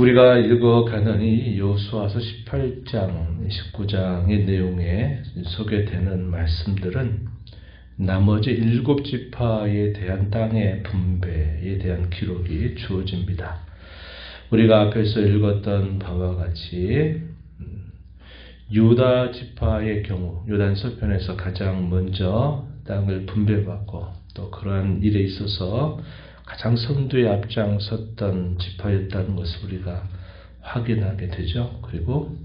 우리가 읽어가는 이 여호수아서 18장, 19장의 내용에 소개되는 말씀들은 나머지 7지파에 대한 땅의 분배에 대한 기록이 주어집니다. 우리가 앞에서 읽었던 바와 같이 유다 지파의 경우 요단서편에서 가장 먼저 땅을 분배받고 또 그러한 일에 있어서 가장 선두에 앞장섰던 지파였다는 것을 우리가 확인하게 되죠. 그리고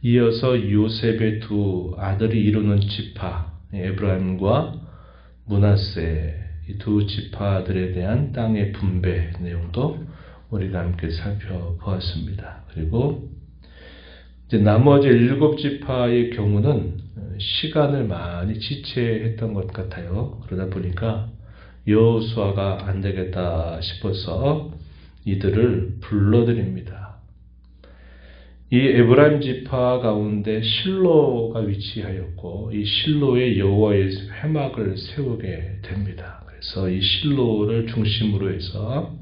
이어서 요셉의 두 아들이 이루는 지파 에브라임과 므낫세 이 두 지파들에 대한 땅의 분배 내용도 우리가 함께 살펴보았습니다. 그리고 이제 나머지 7지파의 경우는 시간을 많이 지체했던 것 같아요. 그러다 보니까 여호수아가 안 되겠다 싶어서 이들을 불러드립니다. 이 에브라임 지파 가운데 실로가 위치하였고 이 실로에 여호와의 회막을 세우게 됩니다. 그래서 이 실로를 중심으로 해서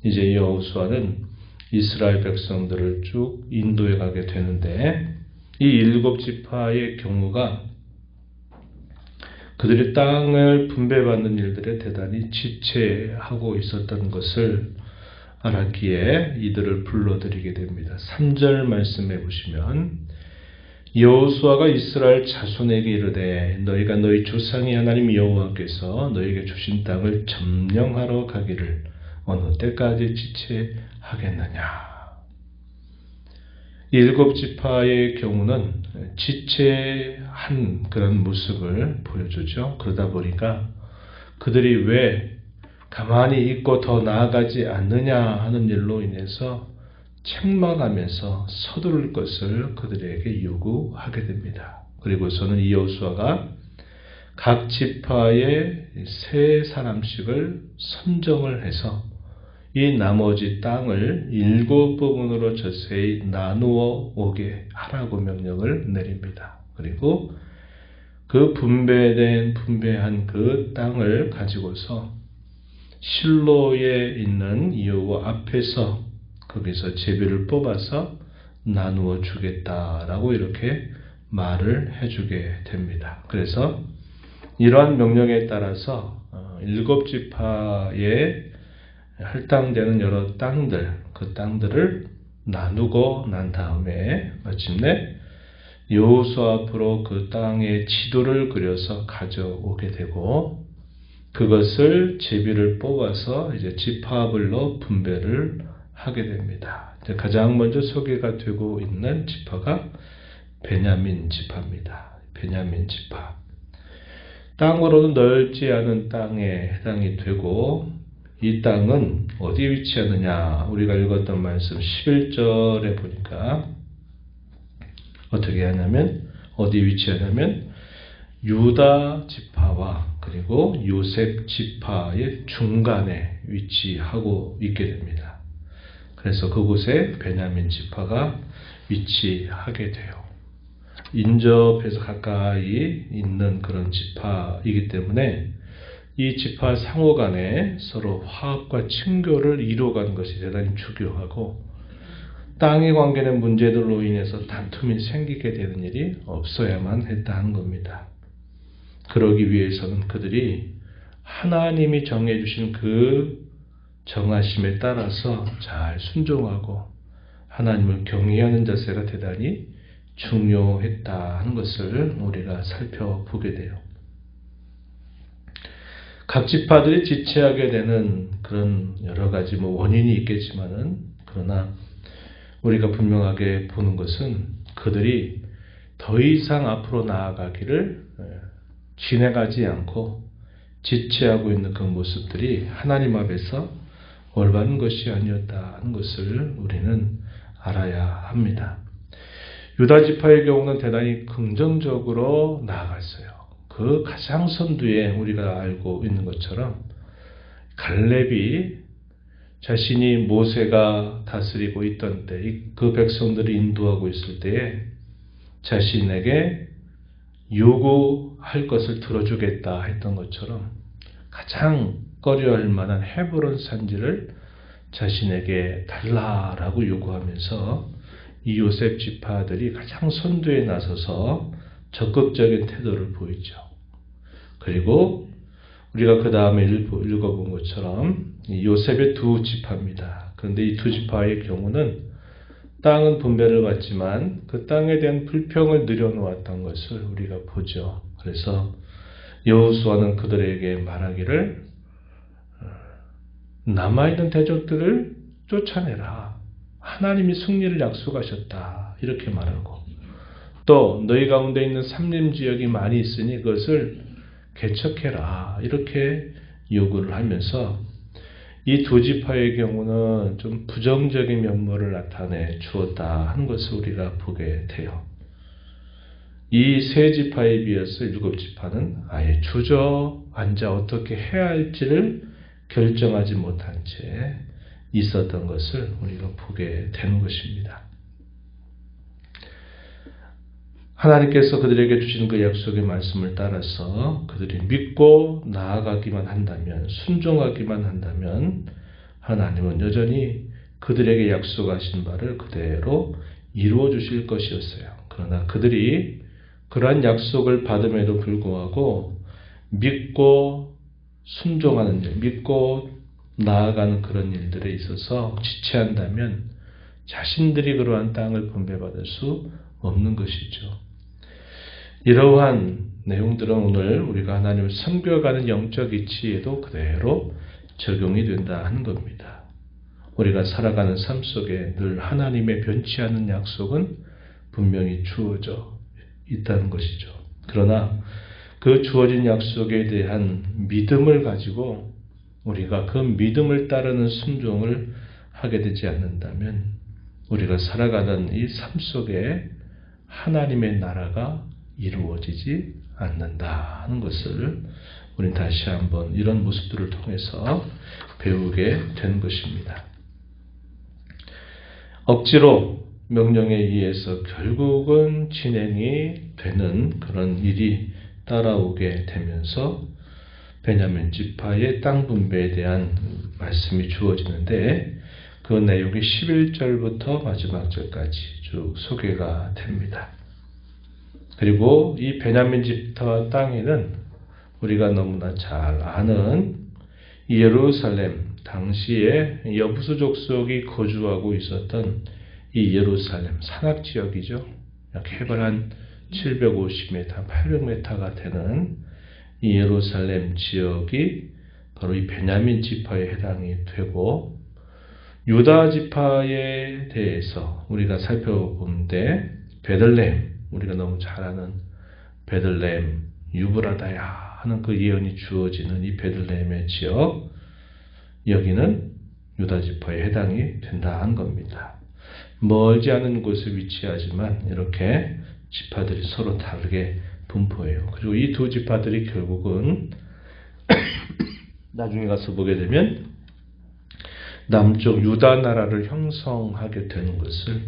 이제 여호수아는 이스라엘 백성들을 쭉 인도해 가게 되는데 이 7지파의 경우가 그들이 땅을 분배받는 일들에 대단히 지체하고 있었던 것을 알았기에 이들을 불러들이게 됩니다. 3절 말씀해 보시면 여호수아가 이스라엘 자손에게 이르되 너희가 너희 조상의 하나님 여호와께서 너희에게 주신 땅을 점령하러 가기를 어느 때까지 지체하겠느냐. 7지파의 경우는 지체한 그런 모습을 보여주죠. 그러다 보니까 그들이 왜 가만히 있고 더 나아가지 않느냐 하는 일로 인해서 책망하면서 서두를 것을 그들에게 요구하게 됩니다. 그리고서는 이 여호수아가 각 지파의 3사람씩을 선정을 해서 이 나머지 땅을 7부분으로 저세히 나누어 오게 하라고 명령을 내립니다. 그리고 그 분배한 그 땅을 가지고서 실로에 있는 여호와 앞에서 거기서 제비를 뽑아서 나누어 주겠다라고 이렇게 말을 해주게 됩니다. 그래서 이러한 명령에 따라서 7지파의 할당되는 여러 땅들, 그 땅들을 나누고 난 다음에 마침내 여호수아 앞으로 그 땅의 지도를 그려서 가져오게 되고 그것을 제비를 뽑아서 이제 지파별로 분배를 하게 됩니다. 가장 먼저 소개가 되고 있는 지파가 베냐민 지파입니다. 베냐민 지파. 땅으로는 넓지 않은 땅에 해당이 되고 이 땅은 어디에 위치하느냐? 우리가 읽었던 말씀 11절에 보니까 어떻게 하냐면 어디에 위치하냐면 유다 지파와 그리고 요셉 지파의 중간에 위치하고 있게 됩니다. 그래서 그곳에 베냐민 지파가 위치하게 돼요. 인접해서 가까이 있는 그런 지파이기 때문에 이 지파 상호 간에 서로 화합과 친교를 이루어가는 것이 대단히 중요하고 땅에 관계된 문제들로 인해서 다툼이 생기게 되는 일이 없어야만 했다는 겁니다. 그러기 위해서는 그들이 하나님이 정해주신 그 정하심에 따라서 잘 순종하고 하나님을 경외하는 자세가 대단히 중요했다는 것을 우리가 살펴보게 돼요. 각 지파들이 지체하게 되는 그런 여러 가지 원인이 있겠지만은 그러나 우리가 분명하게 보는 것은 그들이 더 이상 앞으로 나아가기를 진행하지 않고 지체하고 있는 그 모습들이 하나님 앞에서 올바른 것이 아니었다는 것을 우리는 알아야 합니다. 유다 지파의 경우는 대단히 긍정적으로 나아갔어요. 그 가장 선두에 우리가 알고 있는 것처럼 갈렙이 자신이 모세가 다스리고 있던 때 그 백성들을 인도하고 있을 때에 자신에게 요구할 것을 들어주겠다 했던 것처럼 가장 꺼려할 만한 헤브론 산지를 자신에게 달라라고 요구하면서 이 요셉 지파들이 가장 선두에 나서서 적극적인 태도를 보이죠. 그리고 우리가 그 다음에 읽어본 것처럼 요셉의 두 지파입니다. 그런데 이 두 지파의 경우는 땅은 분배를 받지만 그 땅에 대한 불평을 늘여놓았던 것을 우리가 보죠. 그래서 여호수아는 그들에게 말하기를 남아있는 대적들을 쫓아내라. 하나님이 승리를 약속하셨다. 이렇게 말하고 또 너희 가운데 있는 삼림 지역이 많이 있으니 그것을 개척해라. 이렇게 요구를 하면서 이 두 지파의 경우는 좀 부정적인 면모를 나타내 주었다 하는 것을 우리가 보게 돼요. 이 세 지파에 비해서 일곱 지파는 아예 주저앉아 어떻게 해야 할지를 결정하지 못한 채 있었던 것을 우리가 보게 되는 것입니다. 하나님께서 그들에게 주신 그 약속의 말씀을 따라서 그들이 믿고 나아가기만 한다면, 순종하기만 한다면 하나님은 여전히 그들에게 약속하신 바를 그대로 이루어 주실 것이었어요. 그러나 그들이 그러한 약속을 받음에도 불구하고 믿고 순종하는 일, 믿고 나아가는 그런 일들에 있어서 지체한다면 자신들이 그러한 땅을 분배받을 수 없는 것이죠. 이러한 내용들은 오늘 우리가 하나님을 섬겨가는 영적 이치에도 그대로 적용이 된다 하는 겁니다. 우리가 살아가는 삶 속에 늘 하나님의 변치 않는 약속은 분명히 주어져 있다는 것이죠. 그러나 그 주어진 약속에 대한 믿음을 가지고 우리가 그 믿음을 따르는 순종을 하게 되지 않는다면 우리가 살아가는 이 삶 속에 하나님의 나라가 이루어지지 않는다 하는 것을 우리는 다시 한번 이런 모습들을 통해서 배우게 된 것입니다. 억지로 명령에 의해서 결국은 진행이 되는 그런 일이 따라오게 되면서 베냐민 지파의 땅 분배에 대한 말씀이 주어지는데 그 내용이 11절부터 마지막 절까지 쭉 소개가 됩니다. 그리고 이 베냐민 지파 땅에는 우리가 너무나 잘 아는 예루살렘, 당시에 여부수 족속이 거주하고 있었던 이 예루살렘 산악지역이죠. 약 해발 한 750m, 800m가 되는 이 예루살렘 지역이 바로 이 베냐민 지파에 해당이 되고 유다 지파에 대해서 우리가 살펴보는데 베들레헴, 우리가 너무 잘 아는 베들레헴, 유브라다야 하는 그 예언이 주어지는 이 베들레헴의 지역, 여기는 유다 지파에 해당이 된다 한 겁니다. 멀지 않은 곳에 위치하지만 이렇게 지파들이 서로 다르게 분포해요. 그리고 이 두 지파들이 결국은 나중에 가서 보게 되면 남쪽 유다 나라를 형성하게 되는 것을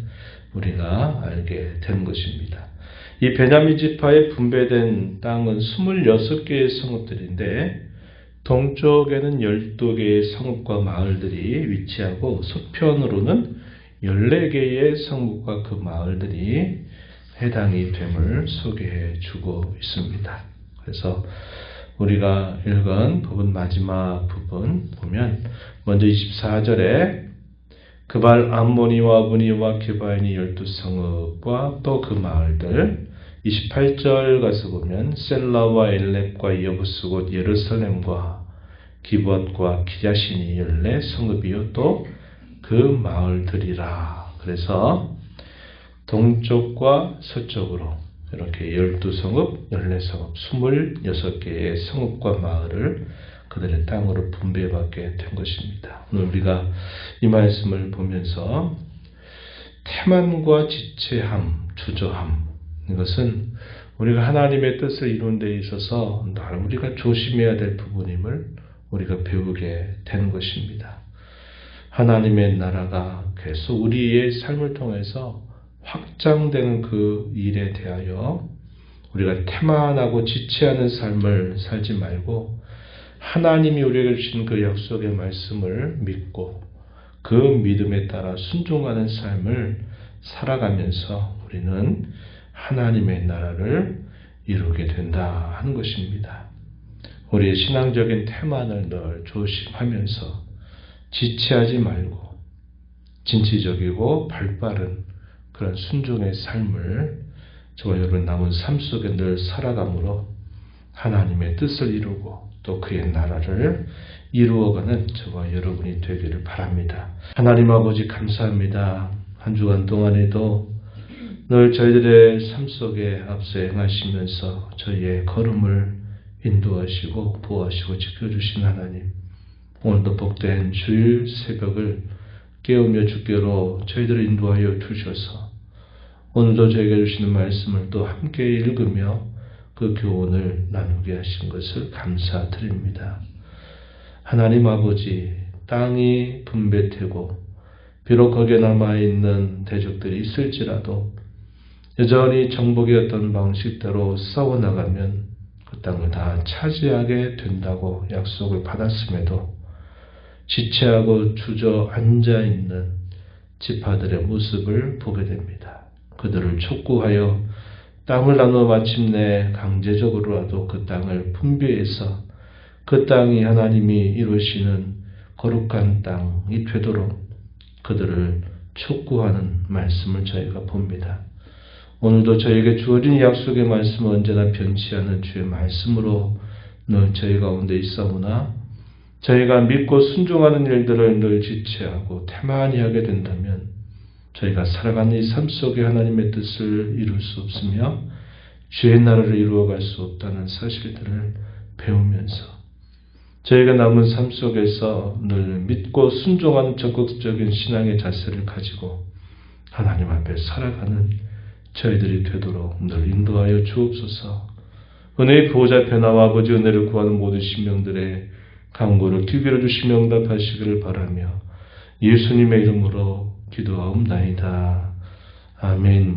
우리가 알게 된 것입니다. 이 베냐민 지파에 분배된 땅은 26개의 성읍들인데 동쪽에는 12개의 성읍과 마을들이 위치하고 서편으로는 14개의 성읍과 그 마을들이 해당이 됨을 소개해 주고 있습니다. 그래서 우리가 읽은 부분 마지막 부분 보면 먼저 24절에 그발 암모니와 브니와 게바인이 12성읍과 또 그 마을들, 28절 가서 보면 셀라와 엘렙과 여부스 곧 예루살렘과 기브엇과 기자신이 14성읍이요 또 그 마을들이라. 그래서 동쪽과 서쪽으로 이렇게 12성읍, 14성읍, 26개의 성읍과 마을을 그들의 땅으로 분배받게 된 것입니다. 오늘 우리가 이 말씀을 보면서 태만과 지체함, 주저함, 이것은 우리가 하나님의 뜻을 이루는 데 있어서 우리가 조심해야 될 부분임을 우리가 배우게 된 것입니다. 하나님의 나라가 계속 우리의 삶을 통해서 확장되는 그 일에 대하여 우리가 태만하고 지체하는 삶을 살지 말고 하나님이 우리에게 주신 그 약속의 말씀을 믿고 그 믿음에 따라 순종하는 삶을 살아가면서 우리는 하나님의 나라를 이루게 된다 하는 것입니다. 우리의 신앙적인 태만을 늘 조심하면서 지체하지 말고 진취적이고 발빠른 그런 순종의 삶을 저와 여러분 남은 삶 속에 늘 살아감으로 하나님의 뜻을 이루고 또 그의 나라를 이루어가는 저와 여러분이 되기를 바랍니다. 하나님 아버지 감사합니다. 한 주간 동안에도 늘 저희들의 삶 속에 앞서 행하시면서 저희의 걸음을 인도하시고 보호하시고 지켜주신 하나님, 오늘도 복된 주일 새벽을 깨우며 주께로 저희들을 인도하여 주셔서 오늘도 저희에게 주시는 말씀을 또 함께 읽으며 그 교훈을 나누게 하신 것을 감사드립니다. 하나님 아버지, 땅이 분배되고 비록 거기에 남아있는 대적들이 있을지라도 여전히 정복의 어떤 방식대로 싸워나가면 그 땅을 다 차지하게 된다고 약속을 받았음에도 지체하고 주저앉아있는 지파들의 모습을 보게 됩니다. 그들을 촉구하여 땅을 나누어 마침내 강제적으로라도 그 땅을 분배해서 그 땅이 하나님이 이루시는 거룩한 땅이 되도록 그들을 촉구하는 말씀을 저희가 봅니다. 오늘도 저에게 주어진 약속의 말씀은 언제나 변치 않는 주의 말씀으로 늘 저희 가운데 있사오나 저희가 믿고 순종하는 일들을 늘 지체하고 태만히 하게 된다면 저희가 살아가는 이 삶 속에 하나님의 뜻을 이룰 수 없으며 주의 나라를 이루어갈 수 없다는 사실들을 배우면서 저희가 남은 삶 속에서 늘 믿고 순종하는 적극적인 신앙의 자세를 가지고 하나님 앞에 살아가는 저희들이 되도록 늘 인도하여 주옵소서. 은혜의 보호자 변화와 아버지 은혜를 구하는 모든 심령들의 간구를 귀기로 주시며 응답하시기를 바라며 예수님의 이름으로 기도하옵나이다. 아멘.